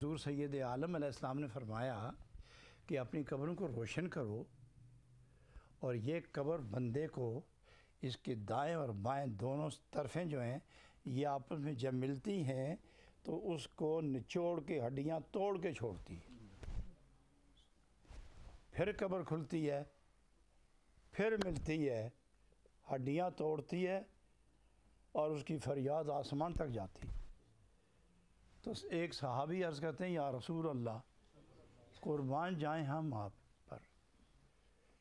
حضور سید عالم علیہ السلام نے فرمایا کہ اپنی قبروں کو روشن کرو، اور یہ قبر بندے کو اس کے دائیں اور بائیں دونوں طرفیں جو ہیں یہ آپس میں جب ملتی ہیں تو اس کو نچوڑ کے ہڈیاں توڑ کے چھوڑتی ہے۔ پھر قبر کھلتی ہے، پھر ملتی ہے، ہڈیاں توڑتی ہے اور اس کی فریاد آسمان تک جاتی۔ تو ایک صحابی عرض کرتے ہیں یا رسول اللہ قربان جائیں ہم آپ پر،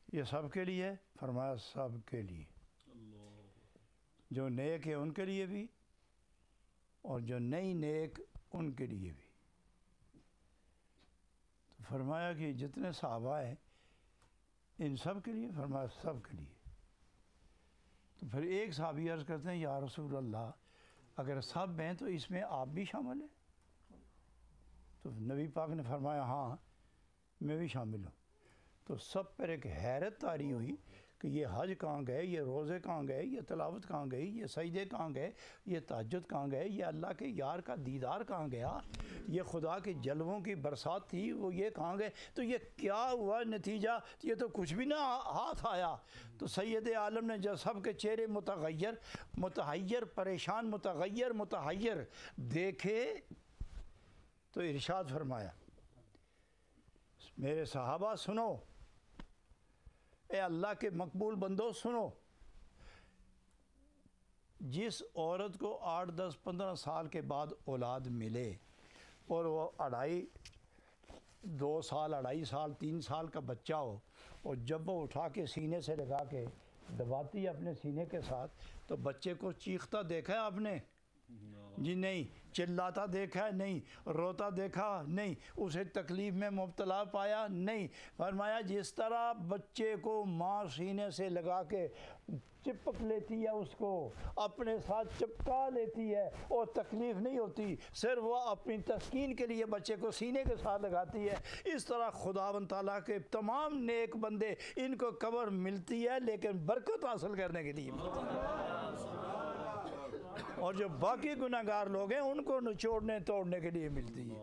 یہ سب کے لیے؟ فرمایا سب کے لیے، جو نیک ہے ان کے لیے بھی اور جو نہیں نیک ان کے لیے بھی۔ تو فرمایا کہ جتنے صحابہ ہیں ان سب کے لیے؟ فرمایا سب کے لیے۔ تو پھر ایک صحابی عرض کرتے ہیں یا رسول اللہ اگر سب ہیں تو اس میں آپ بھی شامل ہیں؟ تو نبی پاک نے فرمایا ہاں میں بھی شامل ہوں۔ تو سب پر ایک حیرت طاری ہوئی کہ یہ حج کہاں گئے، یہ روزے کہاں گئے، یہ تلاوت کہاں گئی، یہ سجدے کہاں گئے، یہ تہجد کہاں گئے، یہ اللہ کے یار کا دیدار کہاں گیا، یہ خدا کے جلووں کی برسات تھی وہ یہ کہاں گئے، تو یہ کیا ہوا نتیجہ؟ یہ تو کچھ بھی نہ ہاتھ آیا۔ تو سید عالم نے جب سب کے چہرے متحیر پریشان متحیر دیکھے تو ارشاد فرمایا میرے صحابہ سنو، اے اللہ کے مقبول بندو سنو، جس عورت کو 8 10 15 سال کے بعد اولاد ملے اور وہ 2 سال 2.5 سال 3 سال کا بچہ ہو، اور جب وہ اٹھا کے سینے سے لگا کے دباتی ہے اپنے سینے کے ساتھ، تو بچے کو چیختا دیکھا ہے آپ نے؟ جی نہیں۔ چلاتا دیکھا ہے؟ نہیں۔ روتا دیکھا؟ نہیں۔ اسے تکلیف میں مبتلا پایا؟ نہیں۔ فرمایا جس طرح بچے کو ماں سینے سے لگا کے چپک لیتی ہے، اس کو اپنے ساتھ چپکا لیتی ہے اور تکلیف نہیں ہوتی، صرف وہ اپنی تسکین کے لیے بچے کو سینے کے ساتھ لگاتی ہے، اس طرح خداوند تعالیٰ کے تمام نیک بندے ان کو قبر ملتی ہے لیکن برکت حاصل کرنے کے لیے ملتی ہے، اور جو باقی گناہگار لوگ ہیں ان کو نچوڑنے توڑنے کے لیے ملتی ہے۔